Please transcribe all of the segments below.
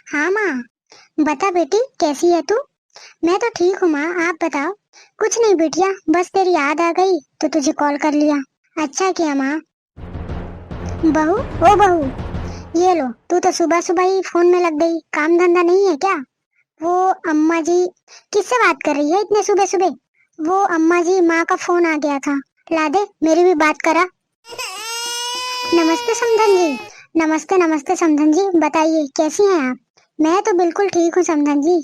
हाँ माँ। बता बेटी, कैसी है तू? मैं तो ठीक हूँ माँ, आप बताओ। कुछ नहीं बेटिया, बस तेरी याद आ गई तो तुझे कॉल कर लिया। अच्छा किया माँ। बहू, ओ बहू, ये लो। तू तो सुबह सुबह ही फोन में लग गई, काम धंधा नहीं है क्या? वो अम्मा जी। किससे बात कर रही है इतने सुबह सुबह? वो अम्मा जी, माँ का फोन आ गया था। ला दे, मेरी भी बात करा। नमस्ते समधन जी। नमस्ते नमस्ते समधन जी, बताइए कैसी हैं आप? मैं तो बिल्कुल ठीक हूँ समधन जी।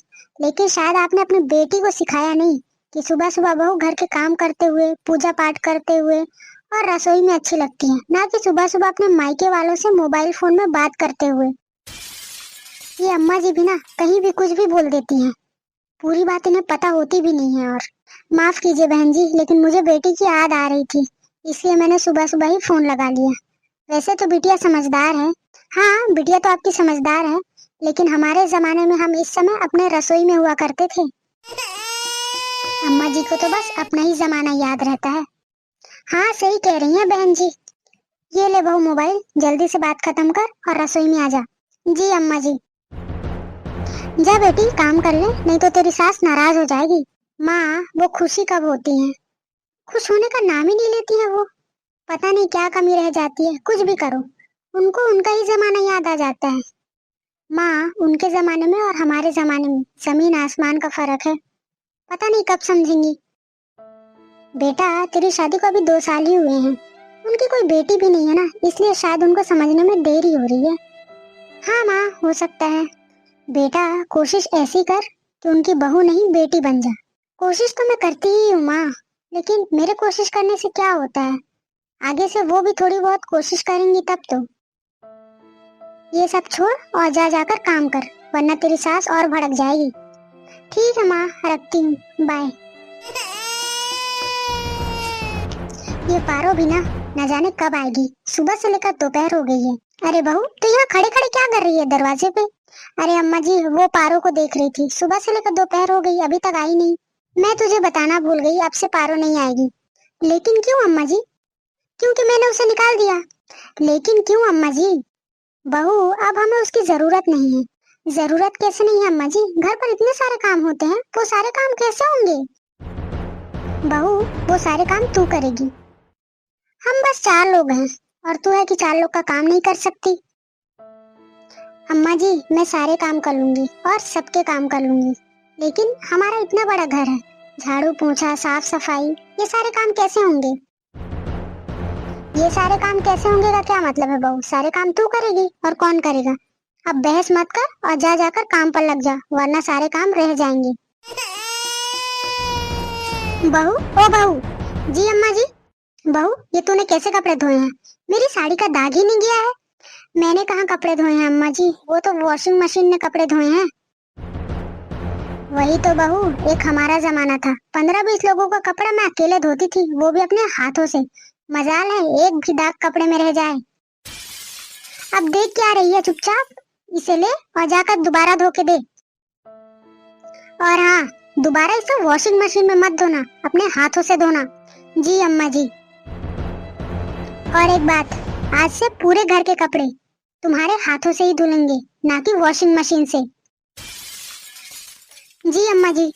लेकिन शायद आपने अपनी बेटी को सिखाया नहीं कि सुबह सुबह बहू घर के काम करते हुए, पूजा पाठ करते हुए और रसोई में अच्छी लगती है, ना कि सुबह सुबह अपने मायके वालों से मोबाइल फोन में बात करते हुए। ये अम्मा जी भी ना कहीं भी कुछ भी बोल देती हैं। पूरी बात इन्हें पता होती भी नहीं है। और माफ कीजिए बहन जी, लेकिन मुझे बेटी की याद आ रही थी, इसलिए मैंने सुबह सुबह ही फोन लगा लिया। वैसे तो बिटिया समझदार है। हाँ, बिटिया तो आपकी समझदार है। लेकिन हमारे जमाने में हम इस समय अपने रसोई में हुआ करते थे। अम्मा जी को तो बस अपना ही जमाना याद रहता है। हाँ, सही कह रही हैं बहन जी। ये ले बहू मोबाइल, जल्दी से बात खत्म कर और रसोई में आ जा। जी अम्मा जी। जा बेटी, काम कर ले, नहीं तो तेरी सास नाराज हो जाएगी। माँ, वो खुशी कब होती है? खुश होने का नाम ही नहीं लेती है वो। पता नहीं क्या कमी रह जाती है, कुछ भी करो उनको उनका ही जमाना याद आ जाता है। माँ, उनके जमाने में और हमारे जमाने में जमीन आसमान का फर्क है। पता नहीं कब समझेंगी। बेटा, तेरी शादी को अभी 2 साल ही हुए हैं। उनकी कोई बेटी भी नहीं है ना, इसलिए शायद उनको समझने में देरी हो रही है। हाँ माँ, हो सकता है। बेटा, कोशिश ऐसी कर कि उनकी बहू नहीं बेटी बन जा। कोशिश तो मैं करती ही हूँ माँ, लेकिन मेरे कोशिश करने से क्या होता है? आगे से वो भी थोड़ी बहुत कोशिश करेंगी तब तो। ये सब छोड़ और जा जाकर काम कर, वरना तेरी सास और भड़क जाएगी। ठीक है माँ, रखती हूँ, बाय। ये पारो भी ना, न जाने कब आएगी। सुबह से लेकर दोपहर हो गई है। अरे बहू, तो यहाँ खड़े खड़े क्या कर रही है दरवाजे पे? अरे अम्मा जी, वो पारो को देख रही थी। सुबह से लेकर दोपहर हो गई, अभी तक आई नहीं। मैं तुझे बताना भूल गई, अब से पारो नहीं आएगी। लेकिन क्यों अम्मा जी? क्योंकि मैंने उसे निकाल दिया। लेकिन क्यों अम्मा जी? बहू, अब हमें उसकी जरूरत नहीं है। जरूरत कैसे नहीं है अम्मा जी? घर पर इतने सारे काम होते हैं, वो सारे काम कैसे होंगे? बहू, वो सारे काम तू करेगी। हम बस 4 लोग हैं, और तू है कि 4 लोग का काम नहीं कर सकती। अम्मा जी, मैं सारे काम कर लूंगी और सबके काम कर लूंगी, लेकिन हमारा इतना बड़ा घर है, झाड़ू पोंछा साफ सफाई, ये सारे काम कैसे होंगे? ये सारे काम कैसे होंगे का क्या मतलब है बहू? सारे काम तू करेगी और कौन करेगा? अब बहस मत कर और जा जाकर काम पर लग जा, वरना सारे काम रह जाएंगे। बहू, ओ बहू। जी अम्मा जी। बहू, ये तूने कैसे कपड़े धोए हैं? मेरी साड़ी का दाग ही नहीं गया है। मैंने कहाँ कपड़े धोए हैं अम्मा जी, वो तो वॉशिंग मशीन ने कपड़े धोए हैं। वही तो बहू, एक हमारा जमाना था, 15-20 लोगों का कपड़ा मैं अकेले धोती थी, वो भी अपने हाथों से। मजाल है एक भी दाग कपड़े में रह जाए। अब देख क्या रही है चुपचाप? इसे ले और जाकर दोबारा धो के दे। और हाँ, दोबारा इसे वॉशिंग मशीन में मत धोना, अपने हाथों से धोना। जी अम्मा जी। और एक बात, आज से पूरे घर के कपड़े तुम्हारे हाथों से ही धुलेंगे, ना कि वॉशिंग मशीन से। जी अम्मा जी।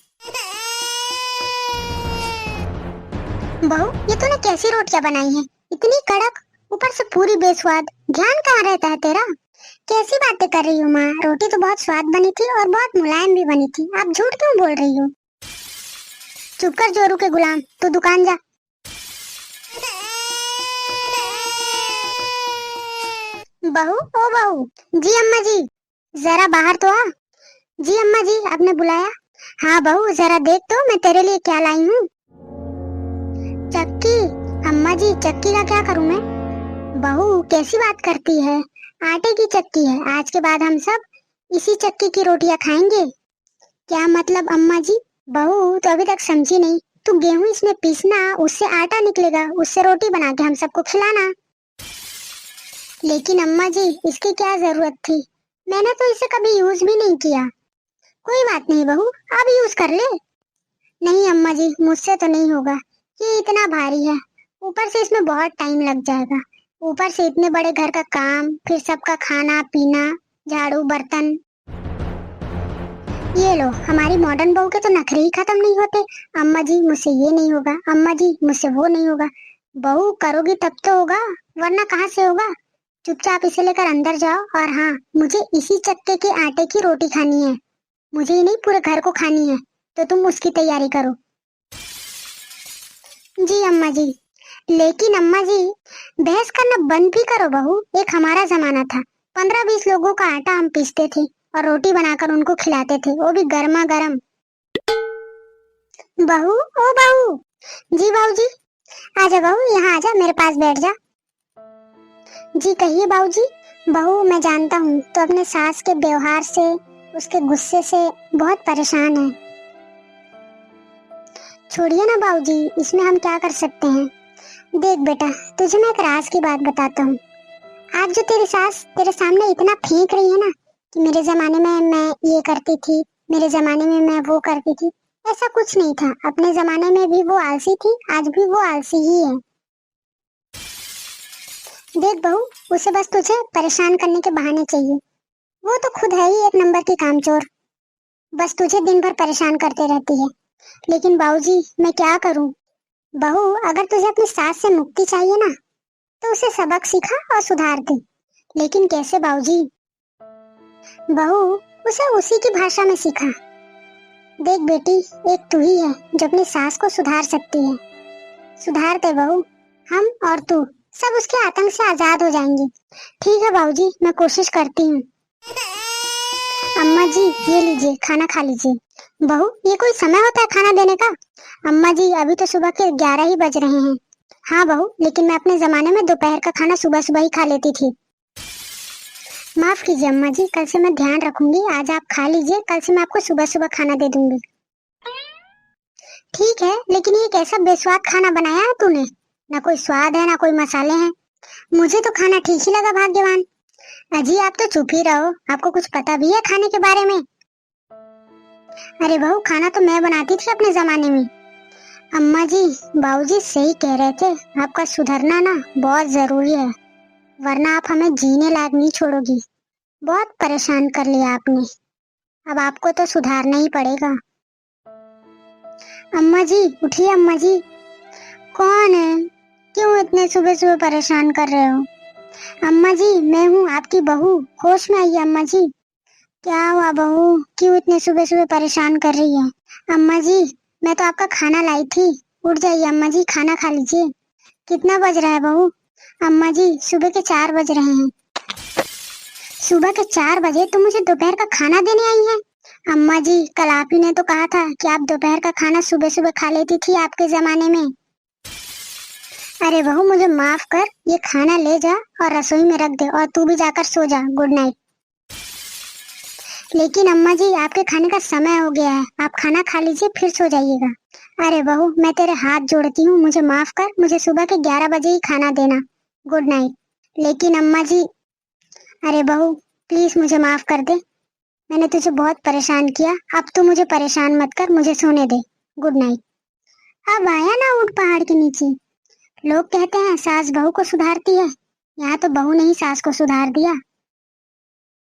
बहू, ये तूने कैसी रोटियां बनाई हैं? इतनी कड़क, ऊपर से पूरी बेस्वाद। ध्यान कहाँ रहता है तेरा? कैसी बातें कर रही हो माँ? रोटी तो बहुत स्वाद बनी थी और बहुत मुलायम भी बनी थी, आप झूठ क्यों बोल रही हो? चुप कर जोरू के गुलाम, तू दुकान जा। बहू, ओ बहू। जी अम्मा जी। जरा बाहर तो आ। जी अम्मा जी, आपने बुलाया? हाँ बहू, जरा देख तो मैं तेरे लिए क्या लाई हूँ। चक्की? अम्मा जी, चक्की का क्या करूँ मैं? बहू, कैसी बात करती है? आटे की चक्की है, आज के बाद हम सब इसी चक्की की रोटियां खाएंगे। क्या मतलब अम्मा जी? बहू, तो अभी तक समझी नहीं। तू गेहूं इसमें पीसना, उससे आटा निकलेगा, उससे रोटी बना के हम सबको खिलाना। लेकिन अम्मा जी, इसकी क्या जरूरत थी? मैंने तो इसे कभी यूज भी नहीं किया। कोई बात नहीं बहू, अब यूज कर ले। नहीं अम्मा जी, मुझसे तो नहीं होगा, ये इतना भारी है। ऊपर से इसमें बहुत टाइम लग जाएगा। ऊपर से इतने बड़े घर का काम, फिर सबका खाना पीना, झाड़ू बर्तन। ये लो, हमारी मॉडर्न बहू के तो नखरे ही खत्म नहीं होते। अम्मा जी मुझसे ये नहीं होगा, अम्मा जी मुझसे वो नहीं होगा। बहू करोगी तब तो होगा, वरना कहाँ से होगा। चुपचाप इसे लेकर अंदर जाओ, और हाँ, मुझे इसी चक्के के आटे की रोटी खानी है। मुझे ही नहीं, पूरे घर को खानी है। तो तुम उसकी तैयारी करो। जी अम्मा जी। लेकिन अम्मा जी, बहस करना बंद भी करो बहू। एक हमारा जमाना था, 15-20 लोगों का आटा हम पीसते थे और रोटी बनाकर उनको खिलाते थे, वो भी गर्मा गर्म। बहू, ओ बहू। जी बहू जी। आजा बहू, यहाँ आजा, मेरे पास बैठ जा। जी कहिए बाबू जी। बहू, मैं जानता हूँ तो अपने सास के व्यवहार से, उसके गुस्से से बहुत परेशान है। छोड़िए ना बाबू जी, इसमें हम क्या कर सकते हैं। देख बेटा, तुझे मैं एक राज की बात बताता हूँ। आज जो तेरी सास तेरे सामने इतना फेंक रही है ना, कि मेरे जमाने में मैं ये करती थी, मेरे जमाने में मैं वो करती थी, ऐसा कुछ नहीं था। अपने जमाने में भी वो आलसी थी, आज भी वो आलसी ही है। देख बहू, उसे बस तुझे परेशान करने के बहाने चाहिए। वो तो खुद है ही एक नंबर की कामचोर, बस तुझे दिन भर परेशान करते रहती है। लेकिन बाबूजी, मैं क्या करूं। बहू, अगर तुझे अपनी सास से मुक्ति चाहिए ना, तो उसे सबक सिखा और सुधार दे। लेकिन कैसे बाबूजी। बहू, उसे उसी की भाषा में सिखा। देख बेटी, एक तू ही है जो अपनी सास को सुधार सकती है। सुधार दे बहू, हम और तू सब उसके आतंक से आजाद हो जाएंगे। ठीक है बाबूजी, मैं कोशिश करती हूँ। अम्मा जी, ये लीजिए, खाना खा लीजिए। बहू, ये कोई समय होता है खाना देने का। अम्मा जी, अभी तो सुबह के 11 ही बज रहे हैं। हाँ बहू, लेकिन मैं अपने जमाने में दोपहर का खाना सुबह सुबह ही खा लेती थी। माफ कीजिए अम्मा जी, कल से मैं ध्यान रखूंगी। आज आप खा लीजिए, कल से मैं आपको सुबह सुबह खाना दे दूंगी। ठीक है, लेकिन ये कैसा बेस्वाद खाना बनाया है तूने। ना कोई स्वाद है, ना कोई मसाले हैं। मुझे तो खाना ठीक ही लगा भाग्यवान। अजी, आप तो चुप ही रहो, आपको कुछ पता भी है खाने के बारे में। अरे बहू, खाना तो मैं बनाती थी अपने जमाने में। अम्मा जी, बाबूजी सही कह रहे थे, आपका सुधरना ना बहुत जरूरी है, वरना आप हमें जीने लायक नहीं छोड़ोगी। बहुत परेशान कर लिया आपने, अब आपको तो सुधारना ही पड़ेगा। अम्मा जी उठिए, अम्मा जी। कौन है, क्यों इतने सुबह सुबह परेशान कर रहे हो। अम्मा जी, मैं हूँ आपकी बहू, होश में आइए अम्मा जी। क्या हुआ बहू, क्यों इतने सुबह सुबह परेशान कर रही है। अम्मा जी, मैं तो आपका खाना लाई थी, उठ जाइए अम्मा जी, खाना खा लीजिए। कितना बज रहा है बहू। अम्मा जी, सुबह के 4 बज रहे हैं। सुबह के 4 बजे तुम मुझे दोपहर का खाना देने आई हैं। अम्मा जी, कल आप ही ने तो कहा था कि आप दोपहर का खाना सुबह सुबह खा लेती थी आपके जमाने में। अरे बहू, मुझे माफ कर, ये खाना ले जा और रसोई में रख दे, और तू भी जाकर सो जा। Good night. लेकिन अम्मा जी, आपके खाने का समय हो गया है, आप खाना खा लीजिए, फिर सो जाइएगा। अरे बहू, मैं तेरे हाथ जोड़ती हूँ, मुझे माफ कर, मुझे सुबह के 11 बजे ही खाना देना। Good night. लेकिन अम्मा जी। अरे बहू, प्लीज मुझे माफ कर दे, मैंने तुझे बहुत परेशान किया, अब तू मुझे परेशान मत कर, मुझे सोने दे। Good night. अब आया ना ऊंट पहाड़ के नीचे। लोग कहते हैं सास बहू को सुधारती है, यहाँ तो बहू ने ही सास को सुधार दिया।